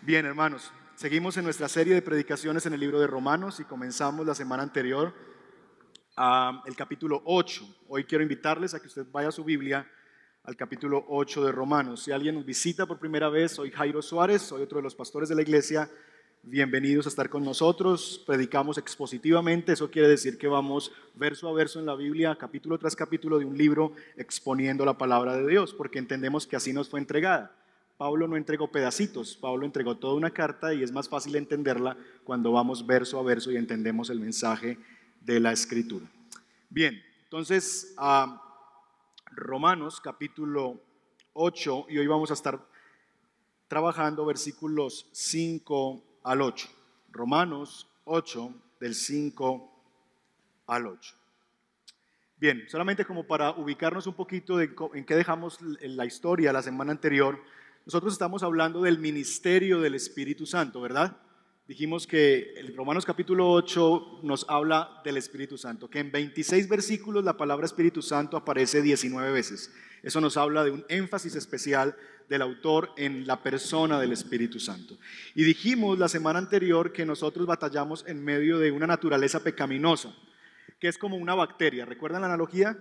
Bien, hermanos, seguimos en nuestra serie de predicaciones en el libro de Romanos y comenzamos la semana anterior el capítulo 8. Hoy quiero invitarles a que usted vaya a su Biblia al capítulo 8 de Romanos. Si alguien nos visita por primera vez, soy Jairo Suárez, soy otro de los pastores de la iglesia. Bienvenidos a estar con nosotros. Predicamos expositivamente, eso quiere decir que vamos verso a verso en la Biblia, capítulo tras capítulo de un libro, exponiendo la palabra de Dios, porque entendemos que así nos fue entregada. Pablo no entregó pedacitos, Pablo entregó toda una carta y es más fácil entenderla cuando vamos verso a verso y entendemos el mensaje de la Escritura. Bien, entonces Romanos capítulo 8 y hoy vamos a estar trabajando versículos 5 al 8. Romanos 8 del 5 al 8. Bien, solamente como para ubicarnos un poquito en qué dejamos la historia la semana anterior. Nosotros estamos hablando del ministerio del Espíritu Santo, ¿verdad? Dijimos que el Romanos capítulo 8 nos habla del Espíritu Santo, que en 26 versículos la palabra Espíritu Santo aparece 19 veces. Eso nos habla de un énfasis especial del autor en la persona del Espíritu Santo. Y dijimos la semana anterior que nosotros batallamos en medio de una naturaleza pecaminosa, que es como una bacteria. ¿Recuerdan la analogía?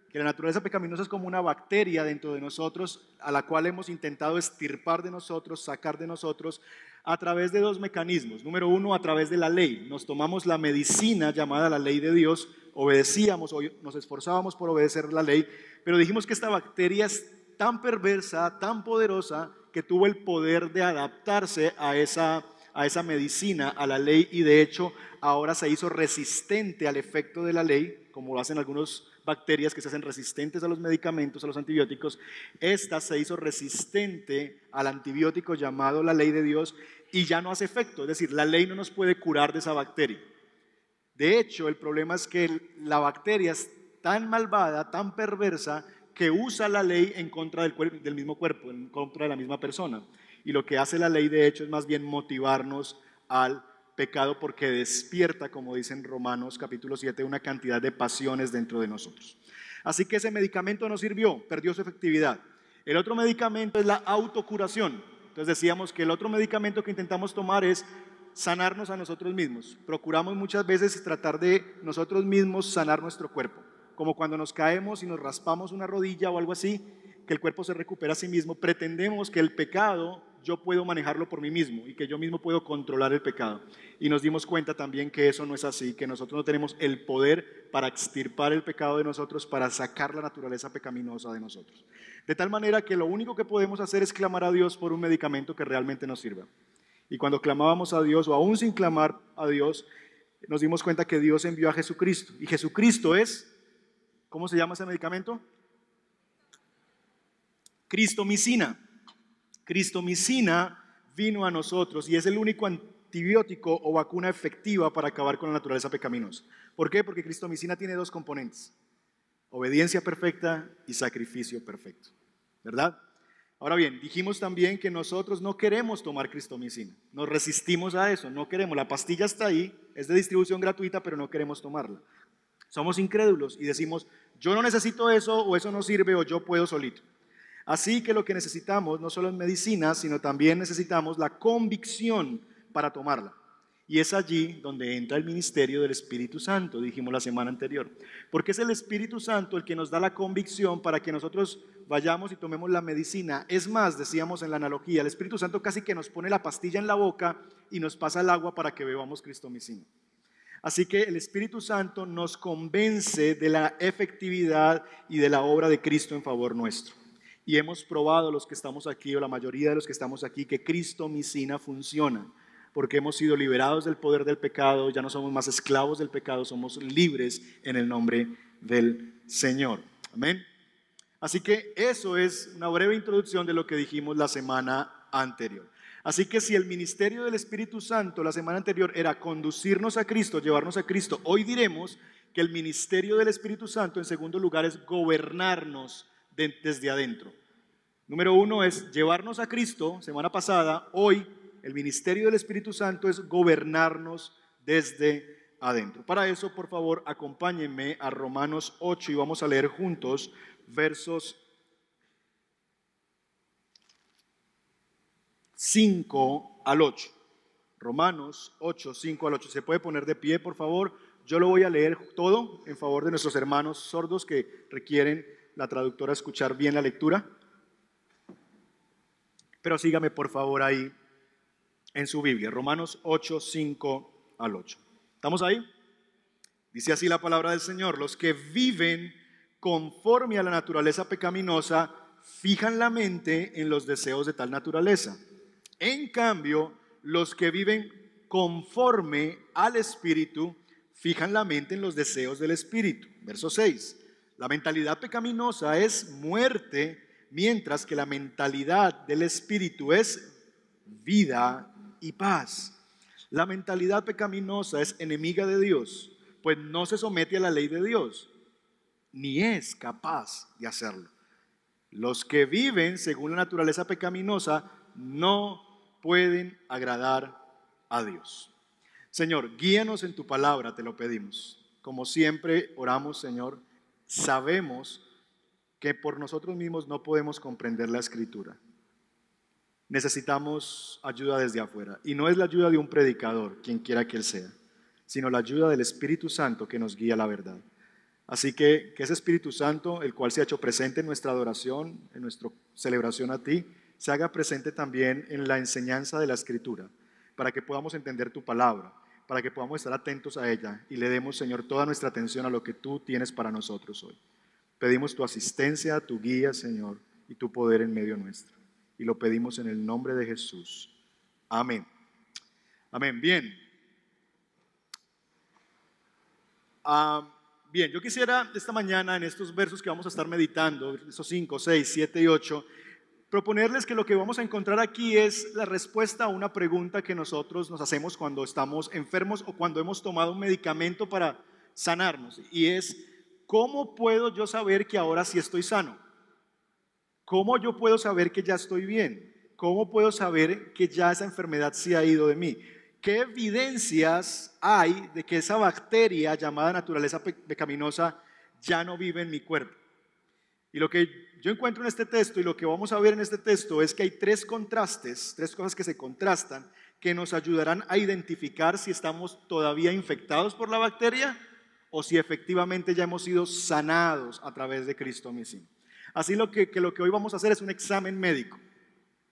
Que la naturaleza pecaminosa es como una bacteria dentro de nosotros, a la cual hemos intentado extirpar de nosotros, sacar de nosotros, a través de dos mecanismos. Número uno, a través de la ley. Nos tomamos la medicina llamada la ley de Dios, obedecíamos o nos esforzábamos por obedecer la ley, pero dijimos que esta bacteria es tan perversa, tan poderosa, que tuvo el poder de adaptarse a esa medicina, a la ley, y de hecho ahora se hizo resistente al efecto de la ley, como lo hacen algunas bacterias que se hacen resistentes a los medicamentos, a los antibióticos. Esta se hizo resistente al antibiótico llamado la ley de Dios y ya no hace efecto, es decir, la ley no nos puede curar de esa bacteria. De hecho, el problema es que la bacteria es tan malvada, tan perversa, que usa la ley en contra del mismo cuerpo, en contra de la misma persona. Y lo que hace la ley, de hecho, es más bien motivarnos al pecado, porque despierta, como dicen Romanos capítulo 7, una cantidad de pasiones dentro de nosotros. Así que ese medicamento no sirvió, perdió su efectividad. El otro medicamento es la autocuración. Entonces decíamos que el otro medicamento que intentamos tomar es sanarnos a nosotros mismos. Procuramos muchas veces tratar de nosotros mismos sanar nuestro cuerpo, como cuando nos caemos y nos raspamos una rodilla o algo así, que el cuerpo se recupera a sí mismo. Pretendemos que el pecado yo puedo manejarlo por mí mismo y que yo mismo puedo controlar el pecado. Y nos dimos cuenta también que eso no es así, que nosotros no tenemos el poder para extirpar el pecado de nosotros, para sacar la naturaleza pecaminosa de nosotros. De tal manera que lo único que podemos hacer es clamar a Dios por un medicamento que realmente nos sirva. Y cuando clamábamos a Dios, o aún sin clamar a Dios, nos dimos cuenta que Dios envió a Jesucristo. Y Jesucristo es, ¿cómo se llama ese medicamento? Cristomicina. Cristomicina vino a nosotros y es el único antibiótico o vacuna efectiva para acabar con la naturaleza pecaminosa. ¿Por qué? Porque cristomicina tiene dos componentes: obediencia perfecta y sacrificio perfecto, ¿verdad? Ahora bien, dijimos también que nosotros no queremos tomar cristomicina, nos resistimos a eso, no queremos. La pastilla está ahí, es de distribución gratuita, pero no queremos tomarla. Somos incrédulos y decimos, yo no necesito eso, o eso no sirve, o yo puedo solito. Así que lo que necesitamos no solo es medicina, sino también necesitamos la convicción para tomarla. Y es allí donde entra el ministerio del Espíritu Santo, dijimos la semana anterior. Porque es el Espíritu Santo el que nos da la convicción para que nosotros vayamos y tomemos la medicina. Es más, decíamos en la analogía, el Espíritu Santo casi que nos pone la pastilla en la boca y nos pasa el agua para que bebamos cristomicina. Así que el Espíritu Santo nos convence de la efectividad y de la obra de Cristo en favor nuestro. Y hemos probado, los que estamos aquí, o la mayoría de los que estamos aquí, que cristomicina funciona, porque hemos sido liberados del poder del pecado, ya no somos más esclavos del pecado, somos libres en el nombre del Señor. Amén. Así que eso es una breve introducción de lo que dijimos la semana anterior. Así que si el ministerio del Espíritu Santo la semana anterior era conducirnos a Cristo, llevarnos a Cristo, hoy diremos que el ministerio del Espíritu Santo, en segundo lugar, es gobernarnos desde adentro. Número uno es llevarnos a Cristo, semana pasada. Hoy el ministerio del Espíritu Santo es gobernarnos desde adentro. Para eso, por favor, acompáñenme a Romanos 8 y vamos a leer juntos versos 5 al 8. Romanos 8, 5 al 8. ¿Se puede poner de pie, por favor? Yo lo voy a leer todo en favor de nuestros hermanos sordos que requieren la traductora escuchar bien la lectura. Pero sígame, por favor, ahí en su Biblia. Romanos 8, 5 al 8. ¿Estamos ahí? Dice así la palabra del Señor: los que viven conforme a la naturaleza pecaminosa fijan la mente en los deseos de tal naturaleza. En cambio, los que viven conforme al Espíritu fijan la mente en los deseos del Espíritu. Verso 6. La mentalidad pecaminosa es muerte, mientras que la mentalidad del Espíritu es vida y paz. La mentalidad pecaminosa es enemiga de Dios, pues no se somete a la ley de Dios, ni es capaz de hacerlo. Los que viven según la naturaleza pecaminosa no pueden agradar a Dios. Señor, guíanos en tu palabra, te lo pedimos. Como siempre oramos, Señor, sabemos que por nosotros mismos no podemos comprender la Escritura. Necesitamos ayuda desde afuera, y no es la ayuda de un predicador, quien quiera que él sea, sino la ayuda del Espíritu Santo que nos guía a la verdad. Así que ese Espíritu Santo, el cual se ha hecho presente en nuestra adoración, en nuestra celebración a ti, se haga presente también en la enseñanza de la Escritura, para que podamos entender tu palabra, para que podamos estar atentos a ella y le demos, Señor, toda nuestra atención a lo que tú tienes para nosotros hoy. Pedimos tu asistencia, tu guía, Señor, y tu poder en medio nuestro. Y lo pedimos en el nombre de Jesús. Amén. Amén. Bien. Bien, yo quisiera esta mañana en estos versos que vamos a estar meditando, esos 5, 6, 7 y 8, proponerles que lo que vamos a encontrar aquí es la respuesta a una pregunta que nosotros nos hacemos cuando estamos enfermos o cuando hemos tomado un medicamento para sanarnos. Y es, ¿cómo puedo yo saber que ahora sí estoy sano? ¿Cómo yo puedo saber que ya estoy bien? ¿Cómo puedo saber que ya esa enfermedad sí ha ido de mí? ¿Qué evidencias hay de que esa bacteria llamada naturaleza pecaminosa ya no vive en mi cuerpo? Y lo que yo encuentro en este texto y lo que vamos a ver en este texto es que hay tres contrastes, tres cosas que se contrastan, que nos ayudarán a identificar si estamos todavía infectados por la bacteria o si efectivamente ya hemos sido sanados a través de Cristo mismo. Así lo que hoy vamos a hacer es un examen médico.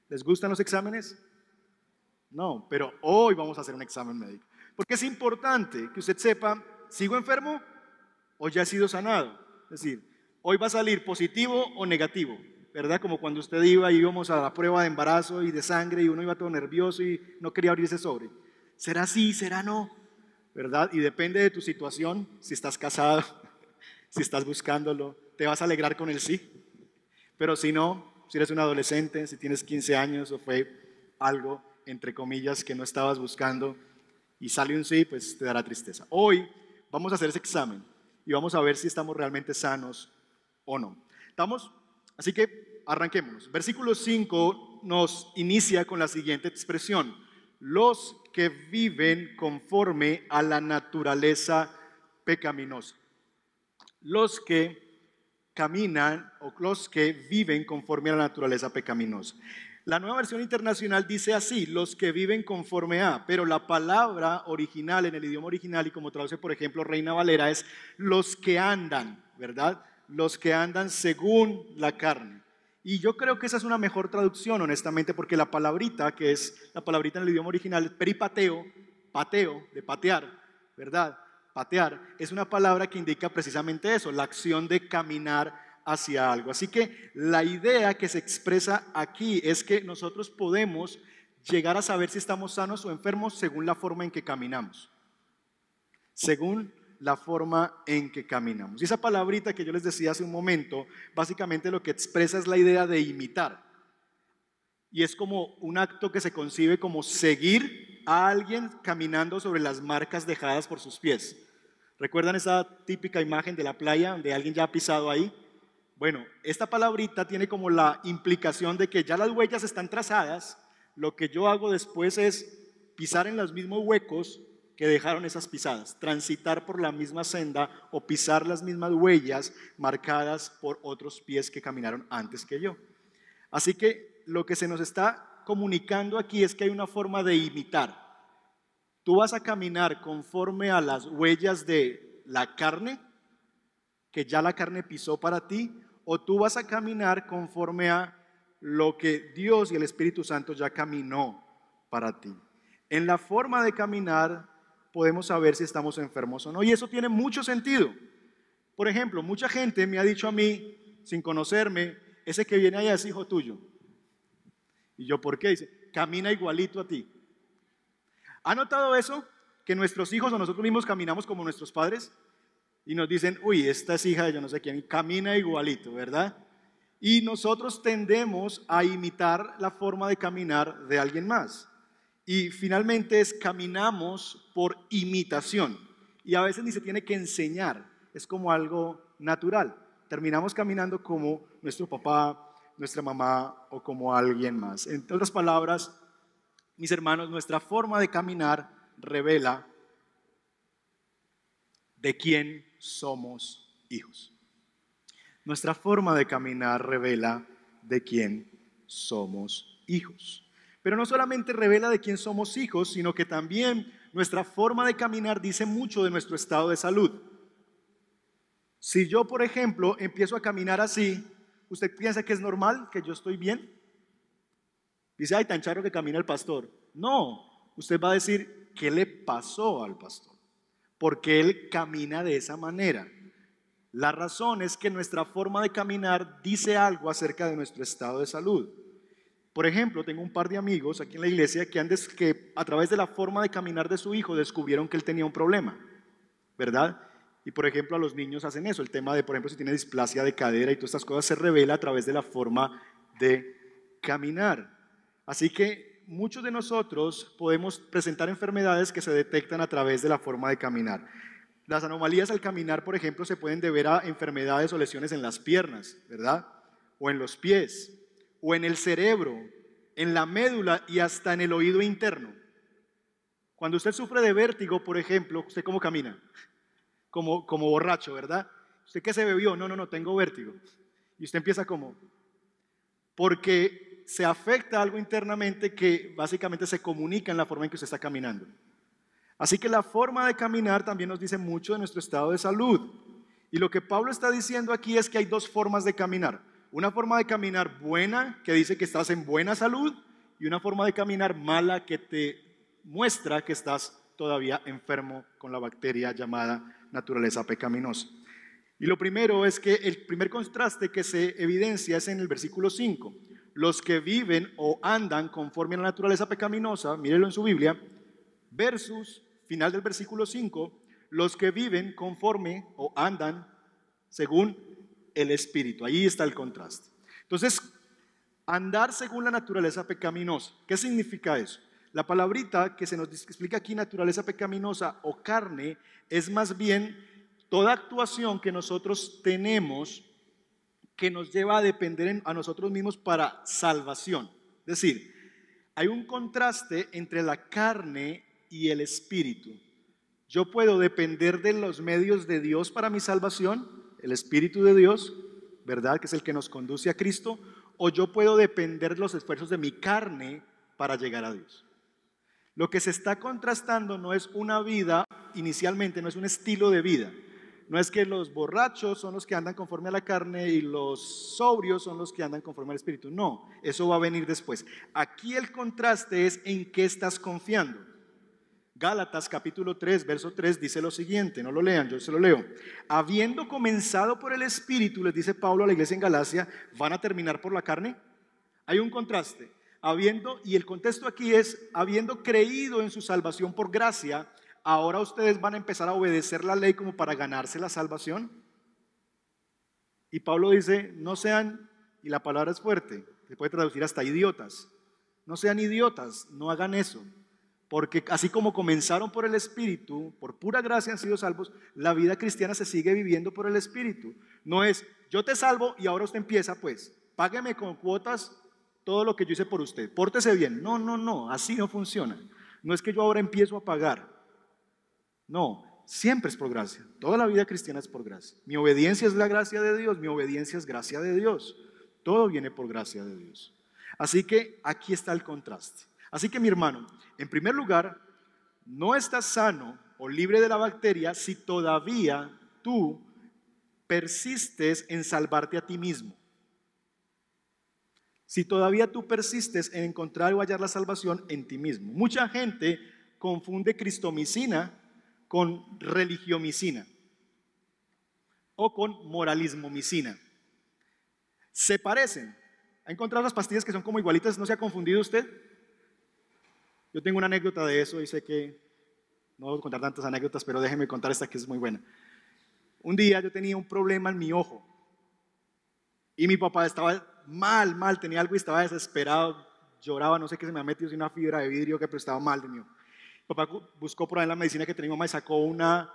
¿Les gustan los exámenes? No, pero hoy vamos a hacer un examen médico. Porque es importante que usted sepa, ¿sigo enfermo o ya he sido sanado? Es decir, hoy va a salir positivo o negativo, ¿verdad? Como cuando usted íbamos a la prueba de embarazo y de sangre y uno iba todo nervioso y no quería abrirse sobre. ¿Será sí, será no? ¿Verdad? Y depende de tu situación, si estás casado, si estás buscándolo, te vas a alegrar con el sí. Pero si no, si eres un adolescente, si tienes 15 años o fue algo, entre comillas, que no estabas buscando y sale un sí, pues te dará tristeza. Hoy vamos a hacer ese examen y vamos a ver si estamos realmente sanos o no. ¿Estamos? Así que arranquemos. Versículo 5 nos inicia con la siguiente expresión: los que viven conforme a la naturaleza pecaminosa. Los que caminan o los que viven conforme a la naturaleza pecaminosa. La Nueva Versión Internacional dice así: los que viven conforme a, pero la palabra original en el idioma original, y como traduce por ejemplo Reina Valera, es los que andan, ¿verdad? Los que andan según la carne. Y yo creo que esa es una mejor traducción, honestamente, porque la palabrita, que es la palabrita en el idioma original, peripateo, pateo, de patear, ¿verdad? Patear, es una palabra que indica precisamente eso, la acción de caminar hacia algo. Así que la idea que se expresa aquí es que nosotros podemos llegar a saber si estamos sanos o enfermos según la forma en que caminamos. Según la forma en que caminamos. Y esa palabrita que yo les decía hace un momento, básicamente lo que expresa es la idea de imitar. Y es como un acto que se concibe como seguir a alguien caminando sobre las marcas dejadas por sus pies. ¿Recuerdan esa típica imagen de la playa donde alguien ya ha pisado ahí? Bueno, esta palabrita tiene como la implicación de que ya las huellas están trazadas, lo que yo hago después es pisar en los mismos huecos que dejaron esas pisadas, transitar por la misma senda o pisar las mismas huellas marcadas por otros pies que caminaron antes que yo. Así que lo que se nos está comunicando aquí es que hay una forma de imitar. Tú vas a caminar conforme a las huellas de la carne, que ya la carne pisó para ti, o tú vas a caminar conforme a lo que Dios y el Espíritu Santo ya caminó para ti. En la forma de caminar podemos saber si estamos enfermos o no, y eso tiene mucho sentido. Por ejemplo, mucha gente me ha dicho a mí, sin conocerme, ese que viene allá es hijo tuyo. Y yo, ¿por qué? Dice, camina igualito a ti. ¿Ha notado eso? Que nuestros hijos o nosotros mismos caminamos como nuestros padres y nos dicen, uy, esta es hija de yo no sé quién, camina igualito, ¿verdad? Y nosotros tendemos a imitar la forma de caminar de alguien más. Y finalmente caminamos por imitación. Y a veces ni se tiene que enseñar, es como algo natural. Terminamos caminando como nuestro papá, nuestra mamá o como alguien más. En otras palabras, mis hermanos, nuestra forma de caminar revela de quién somos hijos. Nuestra forma de caminar revela de quién somos hijos. Pero no solamente revela de quién somos hijos, sino que también nuestra forma de caminar dice mucho de nuestro estado de salud. Si yo, por ejemplo, empiezo a caminar así, ¿usted piensa que es normal, que yo estoy bien? Dice, ay, tan charro que camina el pastor. No, usted va a decir, ¿qué le pasó al pastor? Porque él camina de esa manera. La razón es que nuestra forma de caminar dice algo acerca de nuestro estado de salud. Por ejemplo, tengo un par de amigos aquí en la iglesia que a través de la forma de caminar de su hijo descubrieron que él tenía un problema, ¿verdad? Y por ejemplo a los niños hacen eso, el tema de, por ejemplo, si tiene displasia de cadera y todas estas cosas se revela a través de la forma de caminar. Así que muchos de nosotros podemos presentar enfermedades que se detectan a través de la forma de caminar. Las anomalías al caminar, por ejemplo, se pueden deber a enfermedades o lesiones en las piernas, ¿verdad? O en los pies, o en el cerebro, en la médula y hasta en el oído interno. Cuando usted sufre de vértigo, por ejemplo, ¿usted cómo camina? Como borracho, ¿verdad? ¿Usted qué se bebió? No, tengo vértigo. Y usted empieza como, porque se afecta algo internamente que básicamente se comunica en la forma en que usted está caminando. Así que la forma de caminar también nos dice mucho de nuestro estado de salud. Y lo que Pablo está diciendo aquí es que hay dos formas de caminar. Una forma de caminar buena, que dice que estás en buena salud, y una forma de caminar mala que te muestra que estás todavía enfermo con la bacteria llamada naturaleza pecaminosa. Y lo primero es que el primer contraste que se evidencia es en el versículo 5. Los que viven o andan conforme a la naturaleza pecaminosa, mírenlo en su Biblia, versus, final del versículo 5, los que viven conforme o andan según el Espíritu. Ahí está el contraste. Entonces, andar según la naturaleza pecaminosa, ¿qué significa eso? La palabrita que se nos explica aquí, naturaleza pecaminosa o carne, es más bien toda actuación que nosotros tenemos que nos lleva a depender a nosotros mismos para salvación. Es decir, hay un contraste entre la carne y el espíritu. Yo puedo depender de los medios de Dios para mi salvación, el Espíritu de Dios, ¿verdad? Que es el que nos conduce a Cristo, o yo puedo depender de los esfuerzos de mi carne para llegar a Dios. Lo que se está contrastando no es una vida, inicialmente no es un estilo de vida. No es que los borrachos son los que andan conforme a la carne y los sobrios son los que andan conforme al Espíritu. No, eso va a venir después. Aquí el contraste es en qué estás confiando. Gálatas capítulo 3, verso 3 dice lo siguiente, no lo lean, yo se lo leo. Habiendo comenzado por el Espíritu, les dice Pablo a la iglesia en Galacia, ¿van a terminar por la carne? Hay un contraste. Y el contexto aquí es, habiendo creído en su salvación por gracia, ¿ahora ustedes van a empezar a obedecer la ley como para ganarse la salvación? Y Pablo dice, no sean, y la palabra es fuerte, se puede traducir hasta idiotas. No sean idiotas, no hagan eso. Porque así como comenzaron por el Espíritu, por pura gracia han sido salvos, la vida cristiana se sigue viviendo por el Espíritu. No es, yo te salvo y ahora usted empieza pues, págueme con cuotas todo lo que yo hice por usted, pórtese bien. No, así no funciona. No es que yo ahora empiezo a pagar. No, siempre es por gracia. Toda la vida cristiana es por gracia. Mi obediencia es la gracia de Dios, mi obediencia es gracia de Dios. Todo viene por gracia de Dios. Así que aquí está el contraste. Así que mi hermano, en primer lugar, no estás sano o libre de la bacteria si todavía tú persistes en salvarte a ti mismo. Si todavía tú persistes en encontrar o hallar la salvación en ti mismo. Mucha gente confunde cristomicina con religiomicina o con moralismomicina. Se parecen. ¿Ha encontrado las pastillas que son como igualitas? ¿No se ha confundido usted? Yo tengo una anécdota de eso y sé que no voy a contar tantas anécdotas, pero déjeme contar esta que es muy buena. Un día yo tenía un problema en mi ojo y mi papá estaba mal, tenía algo y estaba desesperado, lloraba, no sé qué se me ha metido, si una fibra de vidrio que pero estaba mal de mí. Mi papá buscó por ahí en la medicina que tenía mi mamá y sacó una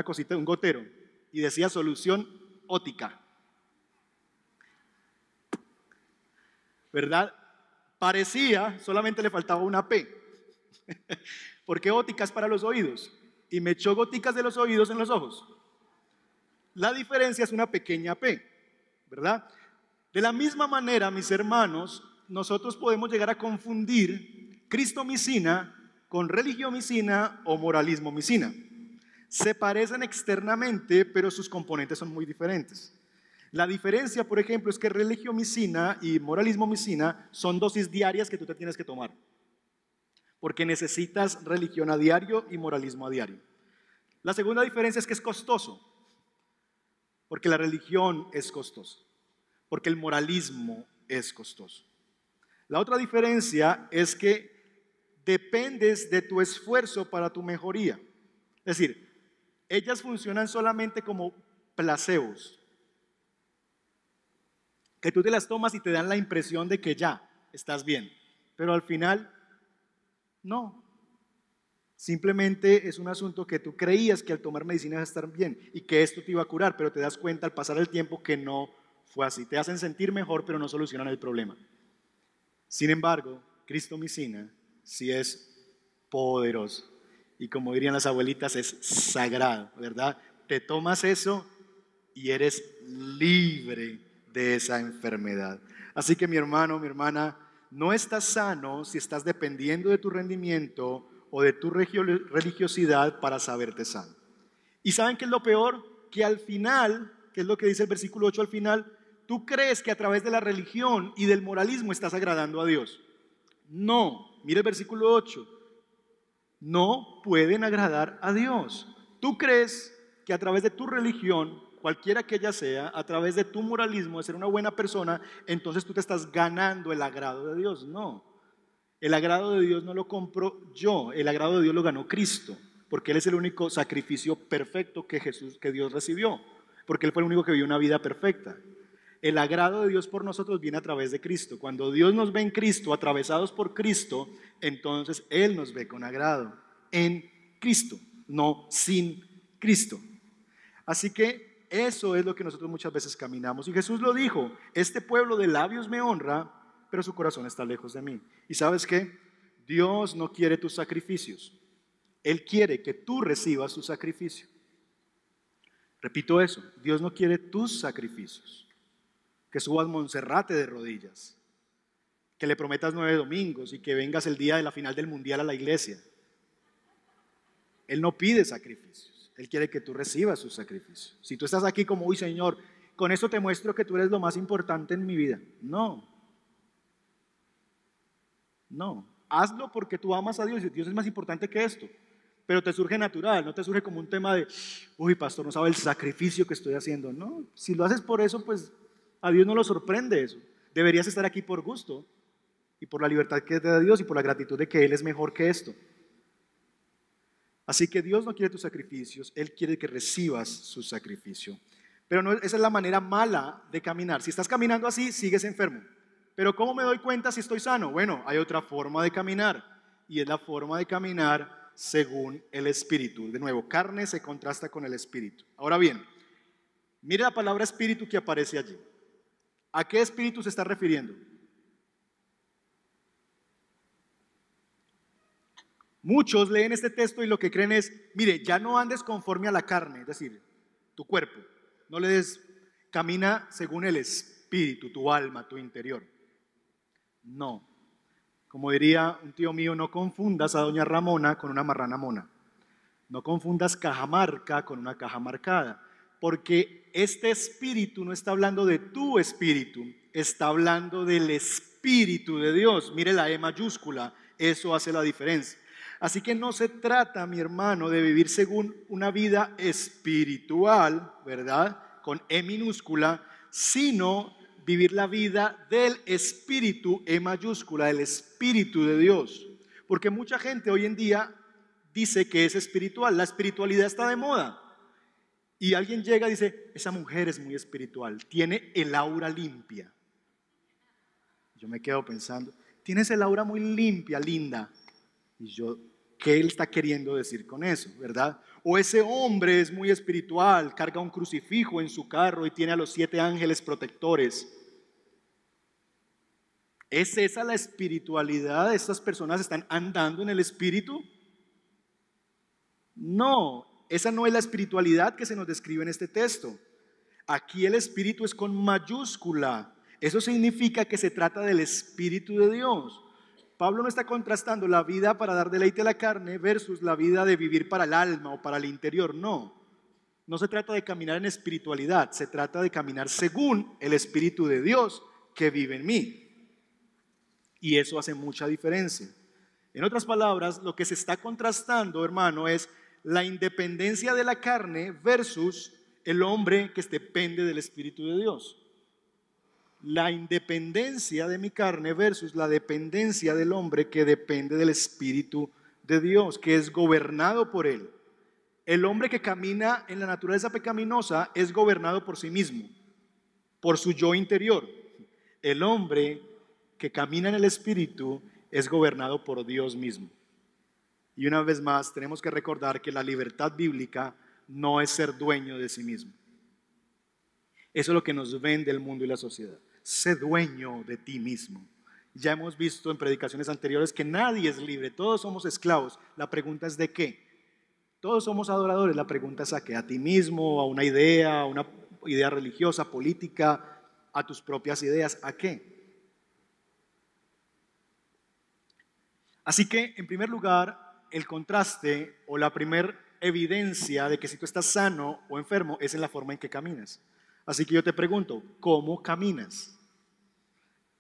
cosita, un gotero y decía solución ótica. ¿Verdad? Parecía, solamente le faltaba una P, porque ótica es para los oídos, y me echó goticas de los oídos en los ojos. La diferencia es una pequeña P, ¿verdad? De la misma manera, mis hermanos, nosotros podemos llegar a confundir cristomicina con religiomicina o moralismomicina. Se parecen externamente, pero sus componentes son muy diferentes. La diferencia, por ejemplo, es que religiomicina y moralismomicina son dosis diarias que tú te tienes que tomar, porque necesitas religión a diario y moralismo a diario. La segunda diferencia es que es costoso, porque la religión es costosa, porque el moralismo es costoso. La otra diferencia es que dependes de tu esfuerzo para tu mejoría. Es decir, ellas funcionan solamente como placebos, que tú te las tomas y te dan la impresión de que ya estás bien, pero al final no. Simplemente es un asunto que tú creías que al tomar medicina ibas a estar bien y que esto te iba a curar, pero te das cuenta al pasar el tiempo que no fue así. Te hacen sentir mejor, pero no solucionan el problema. Sin embargo, cristomicina sí es poderoso y, como dirían las abuelitas, es sagrado, ¿verdad? Te tomas eso y eres libre de esa enfermedad. Así que mi hermano, mi hermana, no estás sano si estás dependiendo de tu rendimiento o de tu religiosidad para saberte sano. ¿Y saben qué es lo peor? Que al final, que es lo que dice el versículo 8 al final, tú crees que a través de la religión y del moralismo estás agradando a Dios. No, mire el versículo 8. No pueden agradar a Dios. Tú crees que a través de tu religión, cualquiera que ella sea, a través de tu moralismo, de ser una buena persona, entonces tú te estás ganando el agrado de Dios. No, el agrado de Dios no lo compro yo, el agrado de Dios lo ganó Cristo, porque Él es el único sacrificio perfecto que Dios recibió, porque Él fue el único que vivió una vida perfecta. El agrado de Dios por nosotros viene a través de Cristo. Cuando Dios nos ve en Cristo, atravesados por Cristo, entonces Él nos ve con agrado, en Cristo, no sin Cristo. Así que eso es lo que nosotros muchas veces caminamos. Y Jesús lo dijo, este pueblo de labios me honra, pero su corazón está lejos de mí. ¿Y sabes qué? Dios no quiere tus sacrificios. Él quiere que tú recibas su sacrificio. Repito eso, Dios no quiere tus sacrificios. Que subas Monserrate de rodillas, que le prometas 9 domingos y que vengas el día de la final del mundial a la iglesia. Él no pide sacrificios, Él quiere que tú recibas sus sacrificios. Si tú estás aquí como, uy Señor, con esto te muestro que tú eres lo más importante en mi vida. No, hazlo porque tú amas a Dios y Dios es más importante que esto. Pero te surge natural, no te surge como un tema de, uy pastor, no sabe el sacrificio que estoy haciendo. No, si lo haces por eso, pues a Dios no lo sorprende eso. Deberías estar aquí por gusto y por la libertad que te da Dios y por la gratitud de que Él es mejor que esto. Así que Dios no quiere tus sacrificios, Él quiere que recibas su sacrificio. Pero no, esa es la manera mala de caminar. Si estás caminando así, sigues enfermo. Pero ¿cómo me doy cuenta si estoy sano? Bueno, hay otra forma de caminar y es la forma de caminar según el Espíritu. De nuevo, carne se contrasta con el Espíritu. Ahora bien, mire la palabra Espíritu que aparece allí. ¿A qué espíritu se está refiriendo? Muchos leen este texto y lo que creen es, mire, ya no andes conforme a la carne, es decir, tu cuerpo, no le des, camina según el espíritu, tu alma, tu interior. No. Como diría un tío mío, no confundas a doña Ramona con una marrana mona. No confundas cajamarca con una caja marcada, porque este espíritu no está hablando de tu espíritu, está hablando del Espíritu de Dios. Mire la E mayúscula, eso hace la diferencia. Así que no se trata, mi hermano, de vivir según una vida espiritual, ¿verdad? Con E minúscula, sino vivir la vida del Espíritu, E mayúscula, del Espíritu de Dios. Porque mucha gente hoy en día dice que es espiritual, la espiritualidad está de moda. Y alguien llega y dice, esa mujer es muy espiritual, tiene el aura limpia. Yo me quedo pensando, tienes el aura muy limpia, linda. Y yo, ¿qué él está queriendo decir con eso, verdad? O ese hombre es muy espiritual, carga un crucifijo en su carro y tiene a los 7 ángeles protectores. ¿Es esa la espiritualidad? ¿Estas personas están andando en el espíritu? No, esa no es la espiritualidad que se nos describe en este texto. Aquí el espíritu es con mayúscula. Eso significa que se trata del Espíritu de Dios. Pablo no está contrastando la vida para dar deleite a la carne versus la vida de vivir para el alma o para el interior. No, no se trata de caminar en espiritualidad, se trata de caminar según el Espíritu de Dios que vive en mí. Y eso hace mucha diferencia. En otras palabras, lo que se está contrastando, hermano, es la independencia de la carne versus el hombre que depende del Espíritu de Dios. La independencia de mi carne versus la dependencia del hombre que depende del Espíritu de Dios, que es gobernado por Él. El hombre que camina en la naturaleza pecaminosa es gobernado por sí mismo, por su yo interior. El hombre que camina en el Espíritu es gobernado por Dios mismo. Y una vez más tenemos que recordar que la libertad bíblica no es ser dueño de sí mismo. Eso es lo que nos vende el mundo y la sociedad. Sé dueño de ti mismo. Ya hemos visto en predicaciones anteriores que nadie es libre, todos somos esclavos. La pregunta es ¿de qué? Todos somos adoradores, la pregunta es ¿a qué? ¿A ti mismo? ¿A una idea religiosa, política? ¿A tus propias ideas? ¿A qué? Así que, en primer lugar, el contraste o la primer evidencia de que si tú estás sano o enfermo es en la forma en que caminas. Así que yo te pregunto, ¿cómo caminas?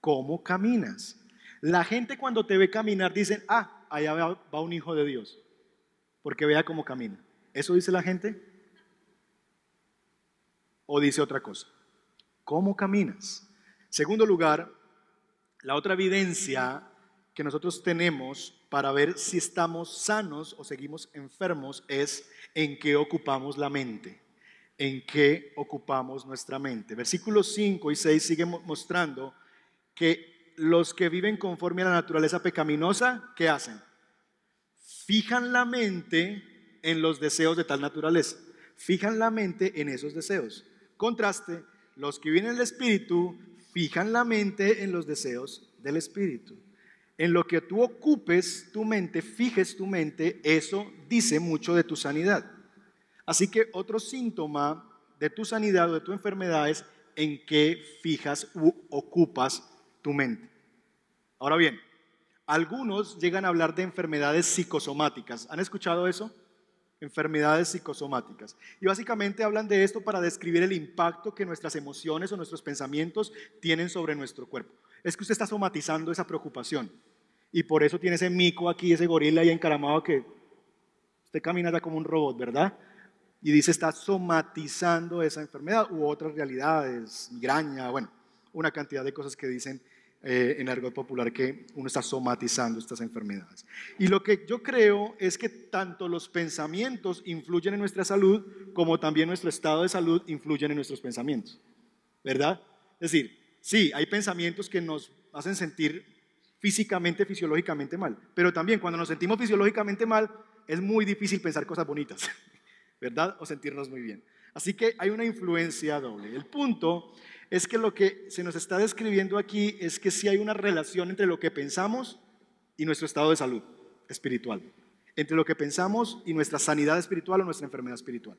¿Cómo caminas? La gente cuando te ve caminar dicen, allá va un hijo de Dios, porque vea cómo camina. ¿Eso dice la gente? ¿O dice otra cosa? ¿Cómo caminas? Segundo lugar, la otra evidencia que nosotros tenemos para ver si estamos sanos o seguimos enfermos es en qué ocupamos la mente, en qué ocupamos nuestra mente. Versículos 5 y 6 siguen mostrando que los que viven conforme a la naturaleza pecaminosa, ¿qué hacen? Fijan la mente en los deseos de tal naturaleza, fijan la mente en esos deseos. Contraste, los que viven en el Espíritu fijan la mente en los deseos del Espíritu. En lo que tú ocupes tu mente, fijes tu mente, eso dice mucho de tu sanidad. Así que otro síntoma de tu sanidad o de tu enfermedad es en qué fijas u ocupas tu mente. Ahora bien, algunos llegan a hablar de enfermedades psicosomáticas. ¿Han escuchado eso? Enfermedades psicosomáticas. Y básicamente hablan de esto para describir el impacto que nuestras emociones o nuestros pensamientos tienen sobre nuestro cuerpo. Es que usted está somatizando esa preocupación y por eso tiene ese mico aquí, ese gorila ahí encaramado que usted camina ya como un robot, ¿verdad? Y dice está somatizando esa enfermedad u otras realidades, migraña, bueno, una cantidad de cosas que dicen en argot popular que uno está somatizando estas enfermedades. Y lo que yo creo es que tanto los pensamientos influyen en nuestra salud como también nuestro estado de salud influyen en nuestros pensamientos, ¿verdad? Es decir, sí, hay pensamientos que nos hacen sentir físicamente, fisiológicamente mal, pero también cuando nos sentimos fisiológicamente mal es muy difícil pensar cosas bonitas, ¿verdad? O sentirnos muy bien. Así que hay una influencia doble. El punto es que lo que se nos está describiendo aquí es que sí hay una relación entre lo que pensamos y nuestro estado de salud espiritual, entre lo que pensamos y nuestra sanidad espiritual o nuestra enfermedad espiritual.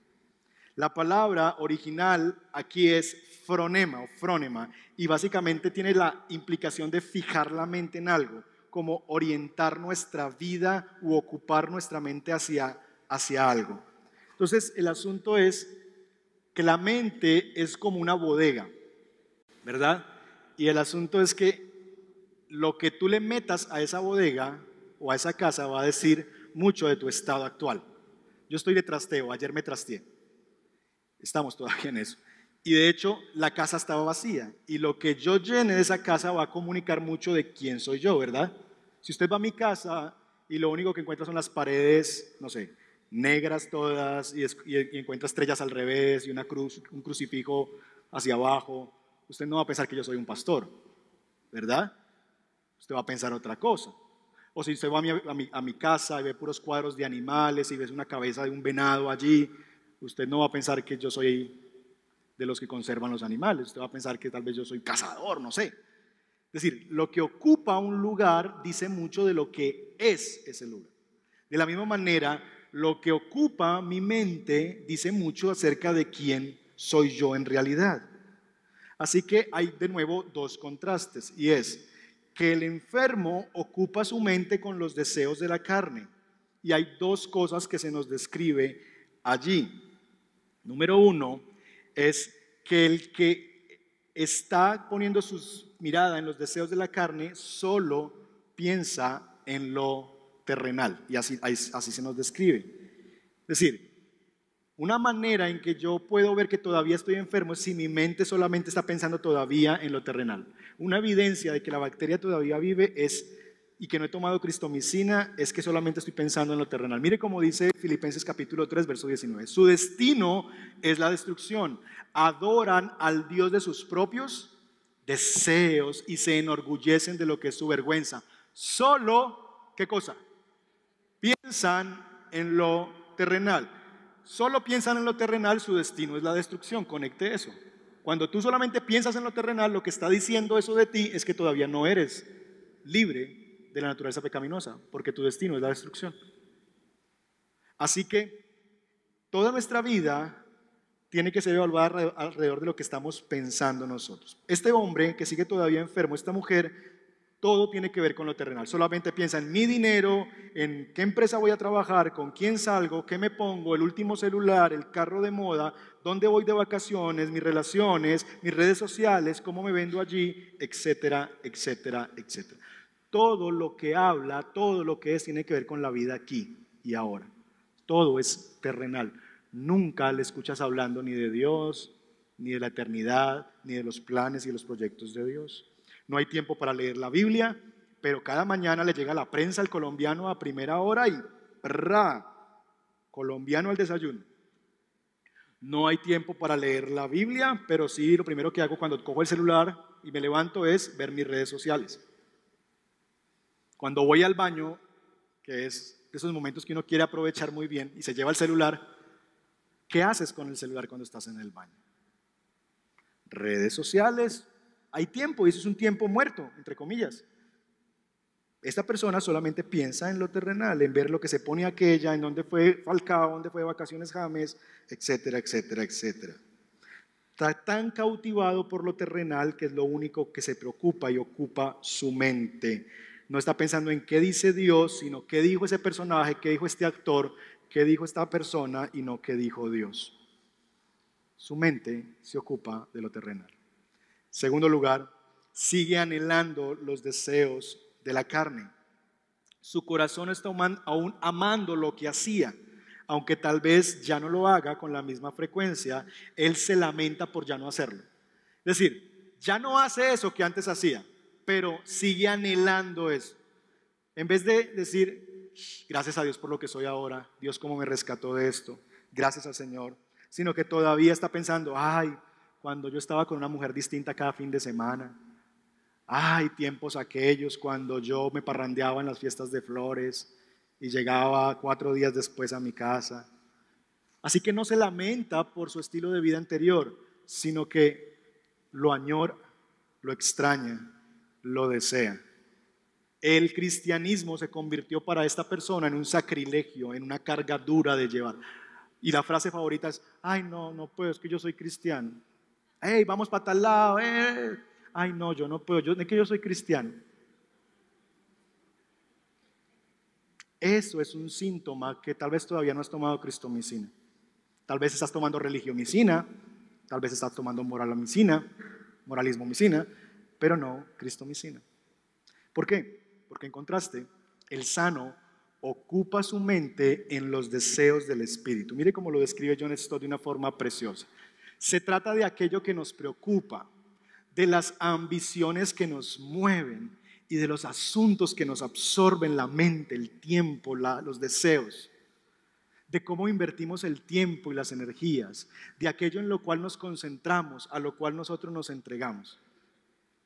La palabra original aquí es fronema o frónema y básicamente tiene la implicación de fijar la mente en algo, como orientar nuestra vida u ocupar nuestra mente hacia algo. Entonces el asunto es que la mente es como una bodega, ¿verdad? Y el asunto es que lo que tú le metas a esa bodega o a esa casa va a decir mucho de tu estado actual. Yo estoy de trasteo, ayer me trasteé. Estamos todavía en eso. Y de hecho, la casa estaba vacía. Y lo que yo llene de esa casa va a comunicar mucho de quién soy yo, ¿verdad? Si usted va a mi casa y lo único que encuentra son las paredes, no sé, negras todas, y encuentra estrellas al revés y una cruz, un crucifijo hacia abajo, usted no va a pensar que yo soy un pastor, ¿verdad? Usted va a pensar otra cosa. O si usted va a mi casa y ve puros cuadros de animales y ves una cabeza de un venado allí, usted no va a pensar que yo soy de los que conservan los animales. Usted va a pensar que tal vez yo soy cazador, no sé. Es decir, lo que ocupa un lugar dice mucho de lo que es ese lugar. De la misma manera, lo que ocupa mi mente dice mucho acerca de quién soy yo en realidad. Así que hay de nuevo dos contrastes, y es que el enfermo ocupa su mente con los deseos de la carne. Y hay dos cosas que se nos describe allí. Número uno es que el que está poniendo su mirada en los deseos de la carne solo piensa en lo terrenal, y así se nos describe. Es decir, una manera en que yo puedo ver que todavía estoy enfermo es si mi mente solamente está pensando todavía en lo terrenal. Una evidencia de que la bacteria todavía vive y que no he tomado cristomicina es que solamente estoy pensando en lo terrenal. Mire cómo dice Filipenses capítulo 3, verso 19. Su destino es la destrucción. Adoran al Dios de sus propios deseos y se enorgullecen de lo que es su vergüenza. Solo, ¿qué cosa? Piensan en lo terrenal. Solo piensan en lo terrenal, su destino es la destrucción. Conecte eso. Cuando tú solamente piensas en lo terrenal, lo que está diciendo eso de ti es que todavía no eres libre de la naturaleza pecaminosa, porque tu destino es la destrucción. Así que toda nuestra vida tiene que ser evaluada alrededor de lo que estamos pensando nosotros. Este hombre que sigue todavía enfermo, esta mujer, todo tiene que ver con lo terrenal. Solamente piensa en mi dinero, en qué empresa voy a trabajar, con quién salgo, qué me pongo, el último celular, el carro de moda, dónde voy de vacaciones, mis relaciones, mis redes sociales, cómo me vendo allí, etcétera, etcétera, etcétera. Todo lo que habla, todo lo que es, tiene que ver con la vida aquí y ahora. Todo es terrenal. Nunca le escuchas hablando ni de Dios, ni de la eternidad, ni de los planes y los proyectos de Dios. No hay tiempo para leer la Biblia, pero cada mañana le llega la prensa al colombiano a primera hora y ¡prra! Colombiano al desayuno. No hay tiempo para leer la Biblia, pero sí lo primero que hago cuando cojo el celular y me levanto es ver mis redes sociales. Cuando voy al baño, que es de esos momentos que uno quiere aprovechar muy bien y se lleva el celular, ¿qué haces con el celular cuando estás en el baño? Redes sociales. Hay tiempo y eso es un tiempo muerto, entre comillas. Esta persona solamente piensa en lo terrenal, en ver lo que se pone aquella, en dónde fue Falcao, dónde fue de vacaciones James, etcétera, etcétera, etcétera. Está tan cautivado por lo terrenal que es lo único que se preocupa y ocupa su mente. No está pensando en qué dice Dios, sino qué dijo ese personaje, qué dijo este actor, qué dijo esta persona y no qué dijo Dios. Su mente se ocupa de lo terrenal. Segundo lugar, sigue anhelando los deseos de la carne. Su corazón está aún amando lo que hacía, aunque tal vez ya no lo haga con la misma frecuencia, él se lamenta por ya no hacerlo. Es decir, ya no hace eso que antes hacía, pero sigue anhelando eso. En vez de decir, gracias a Dios por lo que soy ahora, Dios cómo me rescató de esto, gracias al Señor, sino que todavía está pensando, ay, cuando yo estaba con una mujer distinta cada fin de semana, ay, tiempos aquellos cuando yo me parrandeaba en las fiestas de flores y llegaba 4 días después a mi casa. Así que no se lamenta por su estilo de vida anterior, sino que lo añora, lo extraña, lo desea. El cristianismo se convirtió para esta persona en un sacrilegio, en una carga dura de llevar. Y la frase favorita es, ay, no, no puedo, es que yo soy cristiano. Hey, vamos para tal lado. Ay, no, yo no puedo, es que yo soy cristiano. Eso es un síntoma que tal vez todavía no has tomado cristomicina. Tal vez estás tomando religiomicina, tal vez estás tomando moralismo-micina, pero no cristomicina. ¿Por qué? Porque en contraste, el sano ocupa su mente en los deseos del espíritu. Mire cómo lo describe John Stott de una forma preciosa. Se trata de aquello que nos preocupa, de las ambiciones que nos mueven y de los asuntos que nos absorben la mente, el tiempo, los deseos, de cómo invertimos el tiempo y las energías, de aquello en lo cual nos concentramos, a lo cual nosotros nos entregamos.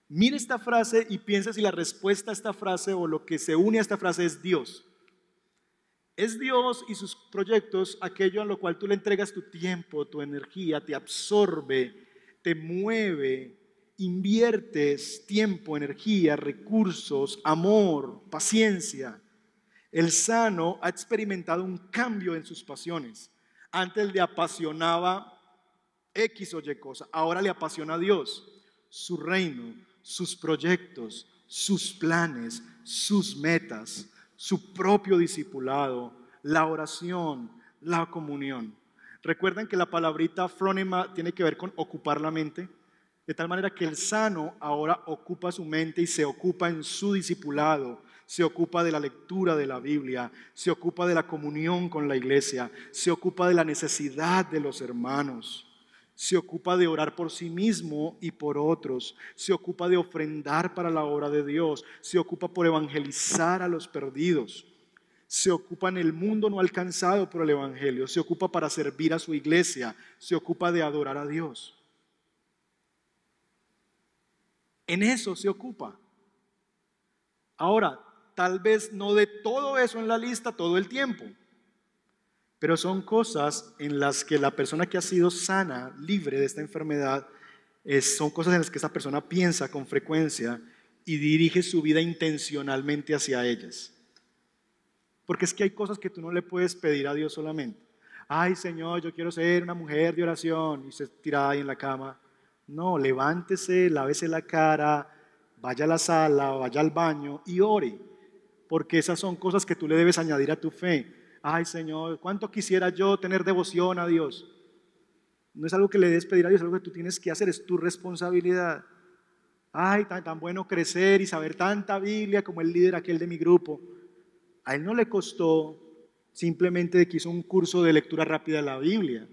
Mire esta frase y piensa si la respuesta a esta frase o lo que se une a esta frase es Dios. Es Dios y sus proyectos aquello a lo cual tú le entregas tu tiempo, tu energía, te absorbe, te mueve, inviertes tiempo, energía, recursos, amor, paciencia. El sano ha experimentado un cambio en sus pasiones. Antes le apasionaba X o Y cosa, ahora le apasiona a Dios, su reino, sus proyectos, sus planes, sus metas, su propio discipulado, la oración, la comunión. Recuerden que la palabrita phronema tiene que ver con ocupar la mente, de tal manera que el sano ahora ocupa su mente y se ocupa en su discipulado, se ocupa de la lectura de la Biblia, se ocupa de la comunión con la iglesia, se ocupa de la necesidad de los hermanos, se ocupa de orar por sí mismo y por otros, se ocupa de ofrendar para la obra de Dios, se ocupa por evangelizar a los perdidos, se ocupa en el mundo no alcanzado por el evangelio, se ocupa para servir a su iglesia, se ocupa de adorar a Dios. En eso se ocupa. Ahora, tal vez no de todo eso en la lista todo el tiempo, pero son cosas en las que la persona que ha sido sana, libre de esta enfermedad, son cosas en las que esa persona piensa con frecuencia y dirige su vida intencionalmente hacia ellas. Porque es que hay cosas que tú no le puedes pedir a Dios solamente. Ay, Señor, yo quiero ser una mujer de oración, y se tira ahí en la cama. No, levántese, lávese la cara, vaya a la sala, vaya al baño y ore, porque esas son cosas que tú le debes añadir a tu fe. Ay, Señor, ¿cuánto quisiera yo tener devoción a Dios? No es algo que le debes pedir a Dios, es algo que tú tienes que hacer, es tu responsabilidad. Ay, tan bueno crecer y saber tanta Biblia como el líder aquel de mi grupo. A él no le costó simplemente de que hizo un curso de lectura rápida de la Biblia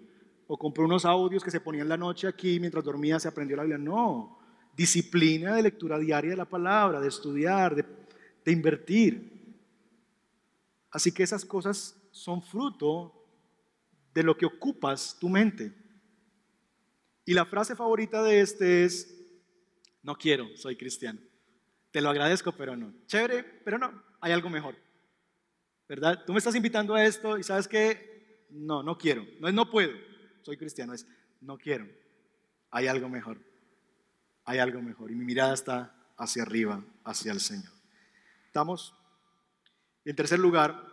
o compró unos audios que se ponían la noche aquí mientras dormía se aprendió la Biblia. No, disciplina de lectura diaria de la palabra, de estudiar, de invertir. Así que esas cosas son fruto de lo que ocupas tu mente. Y la frase favorita de este es, no quiero, soy cristiano. Te lo agradezco, pero no. Chévere, pero no, hay algo mejor. ¿Verdad? Tú me estás invitando a esto y sabes que no quiero. No es no puedo, soy cristiano, es no quiero. Hay algo mejor. Hay algo mejor. Y mi mirada está hacia arriba, hacia el Señor. ¿Estamos? Y en tercer lugar,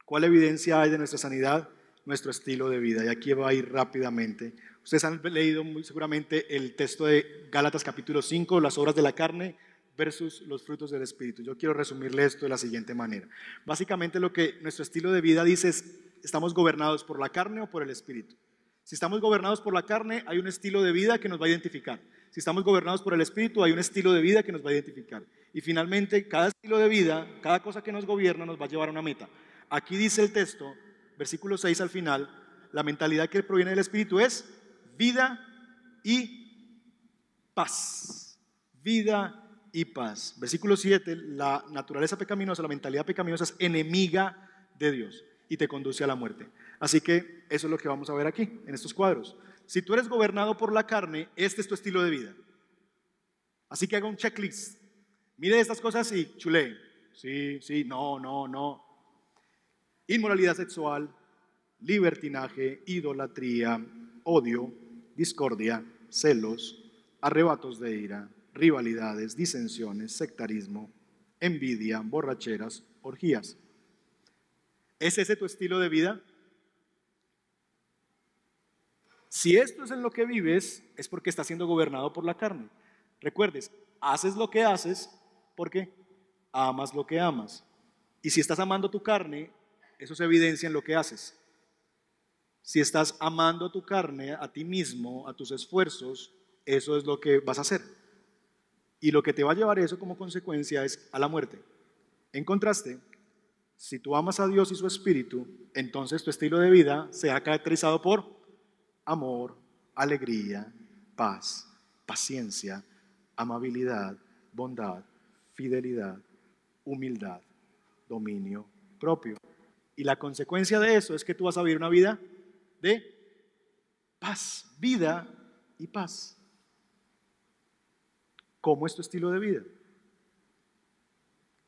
¿cuál evidencia hay de nuestra sanidad? Nuestro estilo de vida. Y aquí va a ir rápidamente. Ustedes han leído muy seguramente el texto de Gálatas capítulo 5, las obras de la carne versus los frutos del Espíritu. Yo quiero resumirle esto de la siguiente manera. Básicamente lo que nuestro estilo de vida dice es, ¿estamos gobernados por la carne o por el Espíritu? Si estamos gobernados por la carne, hay un estilo de vida que nos va a identificar. Si estamos gobernados por el Espíritu, hay un estilo de vida que nos va a identificar. Y finalmente, cada estilo de vida, cada cosa que nos gobierna nos va a llevar a una meta. Aquí dice el texto, versículo 6 al final, la mentalidad que proviene del Espíritu es vida y paz. Vida y paz. Versículo 7, la naturaleza pecaminosa, la mentalidad pecaminosa es enemiga de Dios y te conduce a la muerte. Así que eso es lo que vamos a ver aquí, en estos cuadros. Si tú eres gobernado por la carne, este es tu estilo de vida. Así que haga un checklist. Mire estas cosas y chulee. Sí, no. Inmoralidad sexual, libertinaje, idolatría, odio, discordia, celos, arrebatos de ira, rivalidades, disensiones, sectarismo, envidia, borracheras, orgías. ¿Es ese tu estilo de vida? Si esto es en lo que vives, es porque estás siendo gobernado por la carne. Recuerdes, haces lo que haces porque amas lo que amas. Y si estás amando tu carne, eso se evidencia en lo que haces. Si estás amando a tu carne, a ti mismo, a tus esfuerzos, eso es lo que vas a hacer. Y lo que te va a llevar eso como consecuencia es a la muerte. En contraste, si tú amas a Dios y su Espíritu, entonces tu estilo de vida se ha caracterizado por amor, alegría, paz, paciencia, amabilidad, bondad, fidelidad, humildad, dominio propio. Y la consecuencia de eso es que tú vas a vivir una vida de paz, vida y paz. ¿Cómo es tu estilo de vida?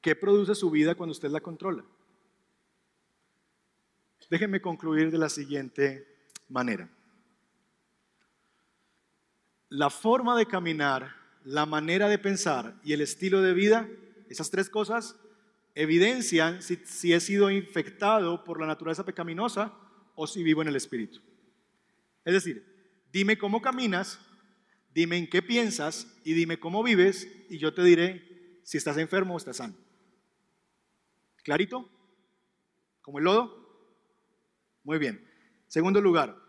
¿Qué produce su vida cuando usted la controla? Déjenme concluir de la siguiente manera. La forma de caminar, la manera de pensar y el estilo de vida, esas tres cosas evidencian si he sido infectado por la naturaleza pecaminosa o si vivo en el Espíritu. Es decir, dime cómo caminas, dime en qué piensas y dime cómo vives y yo te diré si estás enfermo o estás sano. ¿Clarito? ¿Como el lodo? Muy bien. Segundo lugar,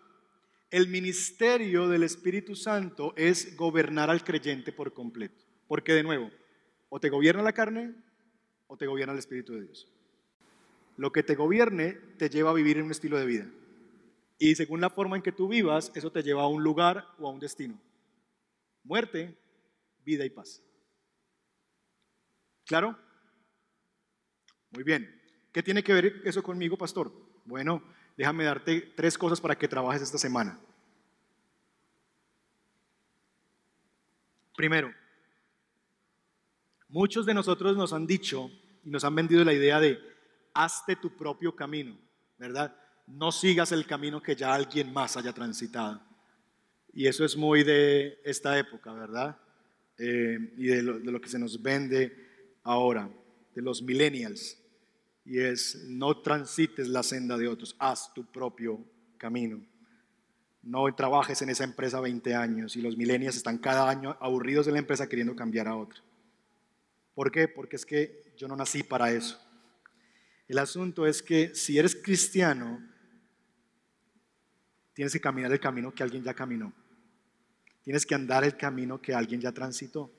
el ministerio del Espíritu Santo es gobernar al creyente por completo. Porque de nuevo, o te gobierna la carne o te gobierna el Espíritu de Dios. Lo que te gobierne te lleva a vivir en un estilo de vida. Y según la forma en que tú vivas, eso te lleva a un lugar o a un destino. Muerte, vida y paz. ¿Claro? Muy bien. ¿Qué tiene que ver eso conmigo, pastor? Bueno, déjame darte 3 cosas para que trabajes esta semana. Primero, muchos de nosotros nos han dicho y nos han vendido la idea de hazte tu propio camino, ¿verdad? No sigas el camino que ya alguien más haya transitado. Y eso es muy de esta época, ¿verdad? Y de lo que se nos vende ahora, de los millennials. Y es, no transites la senda de otros, haz tu propio camino. No trabajes en esa empresa 20 años y los millennials están cada año aburridos de la empresa queriendo cambiar a otra. ¿Por qué? Porque es que yo no nací para eso. El asunto es que si eres cristiano, tienes que caminar el camino que alguien ya caminó. Tienes que andar el camino que alguien ya transitó.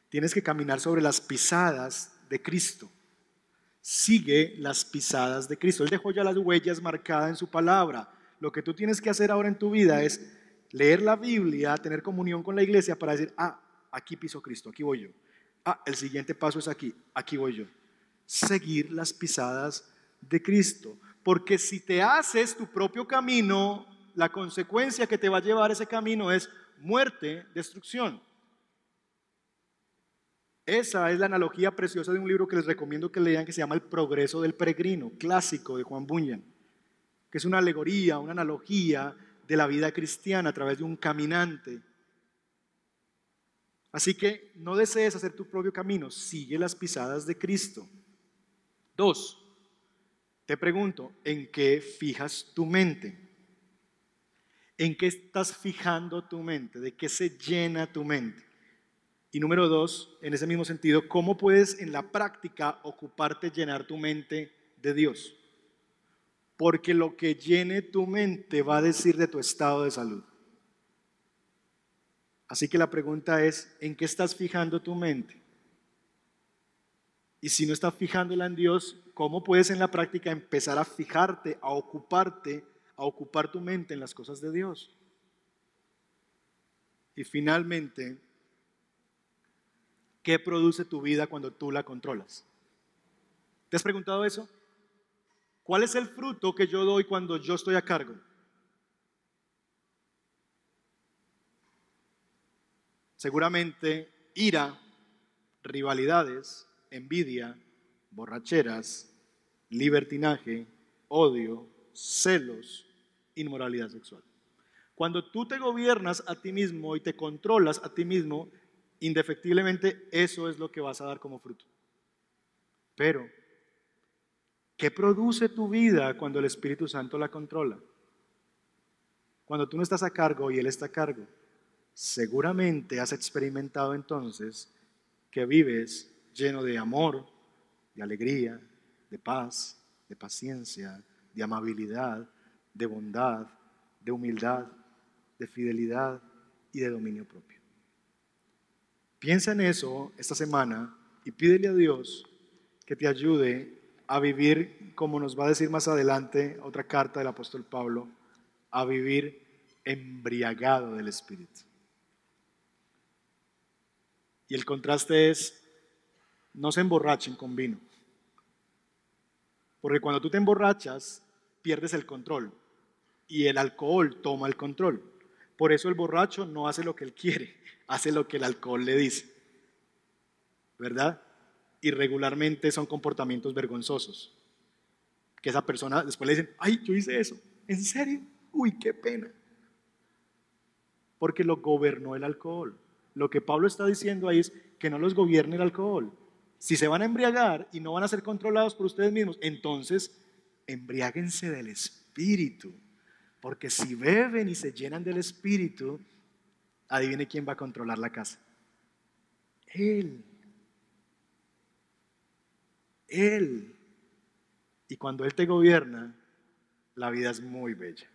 Tienes que caminar sobre las pisadas de Cristo. Sigue las pisadas de Cristo. Él dejó ya las huellas marcadas en su palabra. Lo que tú tienes que hacer ahora en tu vida es leer la Biblia, tener comunión con la iglesia para decir, aquí pisó Cristo, aquí voy yo. El siguiente paso es aquí, aquí voy yo. Seguir las pisadas de Cristo. Porque si te haces tu propio camino, la consecuencia que te va a llevar ese camino es muerte, destrucción. Esa es la analogía preciosa de un libro que les recomiendo que lean que se llama El progreso del peregrino, clásico de Juan Bunyan, que es una alegoría, una analogía de la vida cristiana a través de un caminante. Así que no desees hacer tu propio camino, sigue las pisadas de Cristo. 2, te pregunto, ¿en qué fijas tu mente? ¿En qué estás fijando tu mente? ¿De qué se llena tu mente? Y número 2, en ese mismo sentido, ¿cómo puedes en la práctica ocuparte, llenar tu mente de Dios? Porque lo que llene tu mente va a decir de tu estado de salud. Así que la pregunta es, ¿en qué estás fijando tu mente? Y si no estás fijándola en Dios, ¿cómo puedes en la práctica empezar a fijarte, a ocuparte, a ocupar tu mente en las cosas de Dios? Y finalmente, ¿qué produce tu vida cuando tú la controlas? ¿Te has preguntado eso? ¿Cuál es el fruto que yo doy cuando yo estoy a cargo? Seguramente ira, rivalidades, envidia, borracheras, libertinaje, odio, celos, inmoralidad sexual. Cuando tú te gobiernas a ti mismo y te controlas a ti mismo, indefectiblemente eso es lo que vas a dar como fruto. Pero, ¿qué produce tu vida cuando el Espíritu Santo la controla? Cuando tú no estás a cargo y Él está a cargo, seguramente has experimentado entonces que vives lleno de amor, de alegría, de paz, de paciencia, de amabilidad, de bondad, de humildad, de fidelidad y de dominio propio. Piensa en eso esta semana y pídele a Dios que te ayude a vivir, como nos va a decir más adelante otra carta del apóstol Pablo, a vivir embriagado del Espíritu. Y el contraste es, no se emborrachen con vino. Porque cuando tú te emborrachas, pierdes el control y el alcohol toma el control. Por eso el borracho no hace lo que él quiere, hace lo que el alcohol le dice. ¿Verdad? Y regularmente son comportamientos vergonzosos. Que esa persona después le dicen, ay, yo hice eso. ¿En serio? Uy, qué pena. Porque lo gobernó el alcohol. Lo que Pablo está diciendo ahí es que no los gobierne el alcohol. Si se van a embriagar y no van a ser controlados por ustedes mismos, entonces embriáguense del Espíritu. Porque si beben y se llenan del Espíritu, adivine quién va a controlar la casa. Él. Él. Y cuando Él te gobierna, la vida es muy bella.